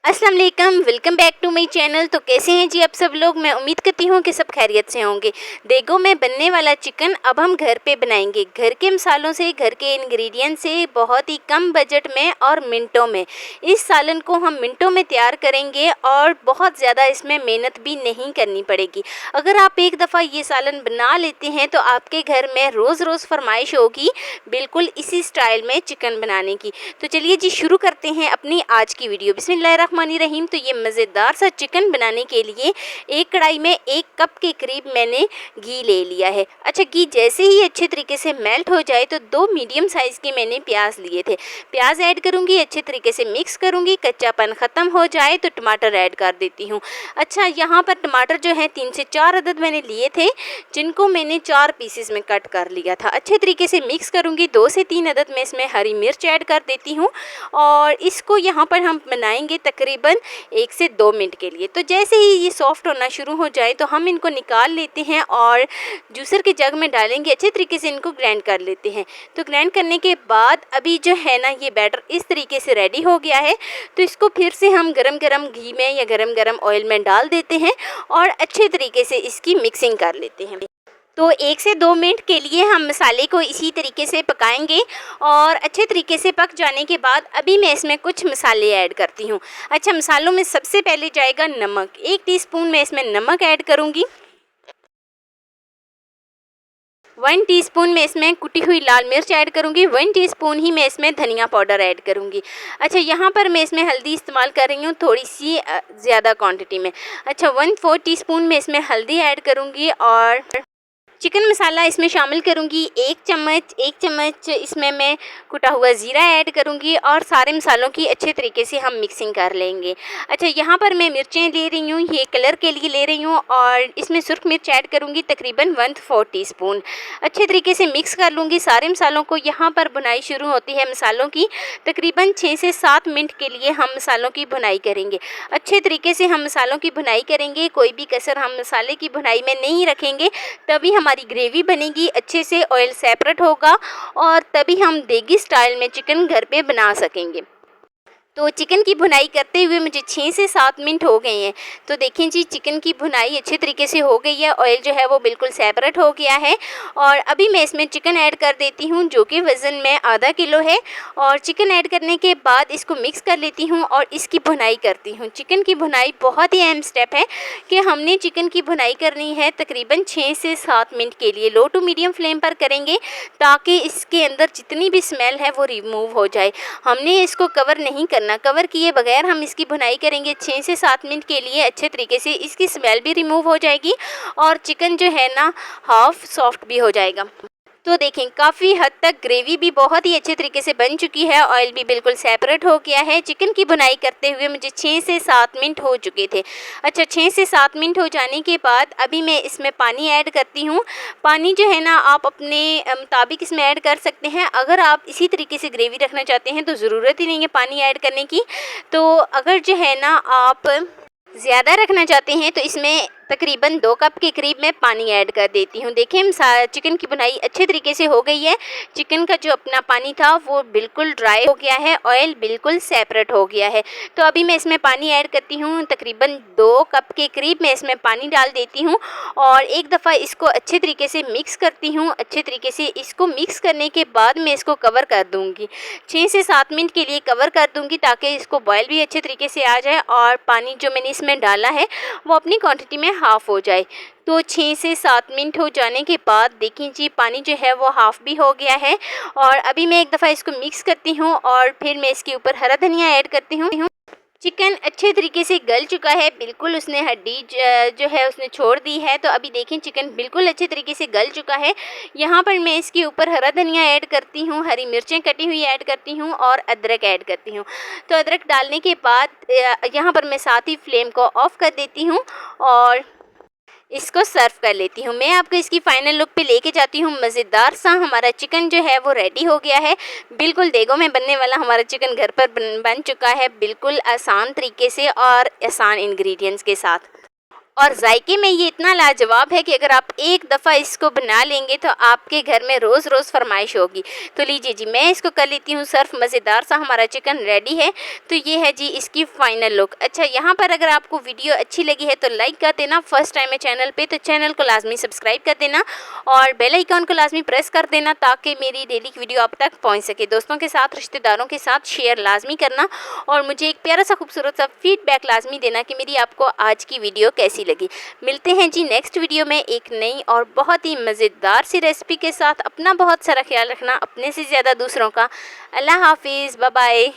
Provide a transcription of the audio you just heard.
अस्सलाम वालेकुम, welcome back to my channel. तो कैसे हैं जी आप सब लोग। मैं उम्मीद करती हूँ कि सब खैरियत से होंगे। देखो, मैं बनने वाला चिकन अब हम घर पे बनाएंगे, घर के मसालों से, घर के इंग्रेडिएंट से, बहुत ही कम बजट में और मिनटों में। इस सालन को हम मिनटों में तैयार करेंगे और बहुत ज़्यादा इसमें मेहनत भी नहीं करनी पड़ेगी। अगर आप एक दफ़ा ये सालन बना लेते हैं तो आपके घर में रोज़ रोज़ फरमाइश होगी बिल्कुल इसी स्टाइल में चिकन बनाने की। तो चलिए जी, शुरू करते हैं अपनी आज की वीडियो। बिस्मिल्लाहिर्रहमानिर्रहीम। तो ये मज़ेदार सा चिकन बनाने के लिए एक कढ़ाई में 1 कप के करीब मैंने घी ले लिया है। अच्छा, घी जैसे ही अच्छे तरीके से मेल्ट हो जाए तो 2 मीडियम साइज़ के मैंने प्याज लिए थे। प्याज ऐड करूँगी, अच्छे तरीके से मिक्स करूँगी। कच्चापन ख़त्म हो जाए तो टमाटर ऐड कर देती हूँ। अच्छा, यहाँ पर टमाटर जो है 3 से 4 अदद मैंने लिए थे, जिनको मैंने 4 पीसेस में कट कर लिया था। अच्छे तरीके से मिक्स करूँगी। 2 से 3 अदद में इसमें हरी मिर्च ऐड कर देती हूँ और इसको यहाँ पर हम बनाएंगे तकरीबन 1 से 2 मिनट के लिए। तो जैसे ही ये सॉफ्ट होना शुरू हो जाए तो हम इनको निकाल लेते हैं और जूसर के जग में डालेंगे। अच्छे तरीके से इनको ग्राइंड कर लेते हैं। तो ग्राइंड करने के बाद अभी जो है ना, ये बैटर इस तरीके से रेडी हो गया है। तो इसको फिर से हम गरम गरम घी में या गरम गरम ऑयल में डाल देते हैं और अच्छे तरीके से इसकी मिक्सिंग कर लेते हैं। तो 1 से 2 मिनट के लिए हम मसाले को इसी तरीके से पकाएंगे और अच्छे तरीके से पक जाने के बाद अभी मैं इसमें कुछ मसाले ऐड करती हूँ। अच्छा, मसालों में सबसे पहले जाएगा नमक। 1 टीस्पून मैं इसमें नमक ऐड करूँगी। 1 टीस्पून मैं इसमें कुटी हुई लाल मिर्च ऐड करूँगी। 1 टीस्पून ही मैं इसमें धनिया पाउडर ऐड करूँगी। अच्छा, यहाँ पर मैं इसमें हल्दी इस्तेमाल कर रही हूँ थोड़ी सी ज़्यादा क्वांटिटी में। अच्छा, 1/4 टीस्पून मैं इसमें हल्दी ऐड करूँगी और चिकन मसाला इसमें शामिल करूँगी। 1 चम्मच इसमें मैं कुटा हुआ ज़ीरा ऐड करूँगी और सारे मसालों की अच्छे तरीके से हम मिक्सिंग कर लेंगे। अच्छा, यहाँ पर मैं मिर्चें ले रही हूँ, ये कलर के लिए ले रही हूँ और इसमें सुर्ख मिर्च ऐड करूँगी तकरीबन 1/4 टीस्पून। अच्छे तरीके से मिक्स कर लूँगी सारे मसालों को। यहाँ पर भुनाई शुरू होती है मसालों की। तकरीबन 6 से 7 मिनट के लिए हम मसालों की भुनाई करेंगे। अच्छे तरीके से हम मसालों की भुनाई करेंगे, कोई भी कसर हम मसाले की भुनाई में नहीं रखेंगे, तभी हमारी ग्रेवी बनेगी, अच्छे से ऑयल सेपरेट होगा और तभी हम देगी स्टाइल में चिकन घर पे बना सकेंगे। तो चिकन की भुनाई करते हुए मुझे 6 से 7 मिनट हो गए हैं। तो देखें जी, चिकन की भुनाई अच्छे तरीके से हो गई है, ऑयल जो है वो बिल्कुल सेपरेट हो गया है। और अभी मैं इसमें चिकन ऐड कर देती हूँ, जो कि वज़न में आधा किलो है। और चिकन ऐड करने के बाद इसको मिक्स कर लेती हूँ और इसकी भुनाई करती हूँ। चिकन की भुनाई बहुत ही अहम स्टेप है कि हमने चिकन की भुनाई करनी है तकरीबन 6 से 7 मिनट के लिए। लो टू मीडियम फ्लेम पर करेंगे ताकि इसके अंदर जितनी भी स्मेल है वो रिमूव हो जाए। हमने इसको कवर नहीं करना, कवर किए बगैर हम इसकी भुनाई करेंगे 6 से 7 मिनट के लिए। अच्छे तरीके से इसकी स्मेल भी रिमूव हो जाएगी और चिकन जो है ना, हाफ सॉफ्ट भी हो जाएगा। तो देखें, काफ़ी हद तक ग्रेवी भी बहुत ही अच्छे तरीके से बन चुकी है, ऑयल भी बिल्कुल सेपरेट हो गया है। चिकन की भुनाई करते हुए मुझे 6 से 7 मिनट हो चुके थे। अच्छा, 6 से 7 मिनट हो जाने के बाद अभी मैं इसमें पानी ऐड करती हूँ। पानी जो है ना, आप अपने मुताबिक इसमें ऐड कर सकते हैं। अगर आप इसी तरीके से ग्रेवी रखना चाहते हैं तो ज़रूरत ही नहीं है पानी ऐड करने की। तो अगर जो है ना, आप ज़्यादा रखना चाहते हैं तो इसमें तकरीबन 2 कप के करीब मैं पानी ऐड कर देती हूँ। देखिए, चिकन की भुनाई अच्छे तरीके से हो गई है। चिकन का जो अपना पानी था वो बिल्कुल ड्राई हो गया है, ऑयल बिल्कुल सेपरेट हो गया है। तो अभी मैं इसमें पानी ऐड करती हूँ, तकरीबन 2 कप के करीब मैं इसमें पानी डाल देती हूँ और एक दफ़ा इसको अच्छे तरीके से मिक्स करती हूँ। अच्छे तरीके से इसको मिक्स करने के बाद मैं इसको कवर कर दूँगी, 6 से 7 मिनट के लिए कवर कर दूँगी ताकि इसको बॉयल भी अच्छे तरीके से आ जाए और पानी जो मैंने इसमें डाला है वो अपनी क्वांटिटी में हाफ़ हो जाए। तो 6 से 7 मिनट हो जाने के बाद देखिए जी, पानी जो है वो हाफ़ भी हो गया है और अभी मैं एक दफ़ा इसको मिक्स करती हूँ और फिर मैं इसके ऊपर हरा धनिया ऐड करती हूँ। चिकन अच्छे तरीके से गल चुका है, बिल्कुल उसने हड्डी जो है उसने छोड़ दी है। तो अभी देखें, चिकन बिल्कुल अच्छे तरीके से गल चुका है। यहाँ पर मैं इसके ऊपर हरा धनिया ऐड करती हूँ, हरी मिर्चें कटी हुई ऐड करती हूँ और अदरक ऐड करती हूँ। तो अदरक डालने के बाद यहाँ पर मैं साथ ही फ्लेम को ऑफ़ कर देती हूँ और इसको सर्व कर लेती हूँ। मैं आपको इसकी फ़ाइनल लुक पे लेके जाती हूँ। मज़ेदार सा हमारा चिकन जो है वो रेडी हो गया है। बिल्कुल देगों में बनने वाला हमारा चिकन घर पर बन चुका है, बिल्कुल आसान तरीके से और आसान इंग्रेडिएंट्स के साथ। और जायके में ये इतना लाजवाब है कि अगर आप एक दफ़ा इसको बना लेंगे तो आपके घर में रोज़ रोज़ फरमाइश होगी। तो लीजिए जी, मैं इसको कर लेती हूँ सर्फ। मज़ेदार सा हमारा चिकन रेडी है। तो ये है जी इसकी फ़ाइनल लुक। अच्छा, यहाँ पर अगर आपको वीडियो अच्छी लगी है तो लाइक कर देना। फर्स्ट टाइम है चैनल पे तो चैनल को लाजमी सब्सक्राइब कर देना और बेल आइकन को लाजमी प्रेस कर देना ताकि मेरी डेली की वीडियो आप तक पहुँच सके। दोस्तों के साथ, रिश्तेदारों के साथ शेयर लाजमी करना और मुझे एक प्यारा सा खूबसूरत सा फीडबैक लाजमी देना कि मेरी आपको आज की वीडियो कैसी लगी। मिलते हैं जी नेक्स्ट वीडियो में एक नई और बहुत ही मज़ेदार सी रेसिपी के साथ। अपना बहुत सारा ख्याल रखना, अपने से ज़्यादा दूसरों का। अल्लाह हाफिज़, बाय बाय।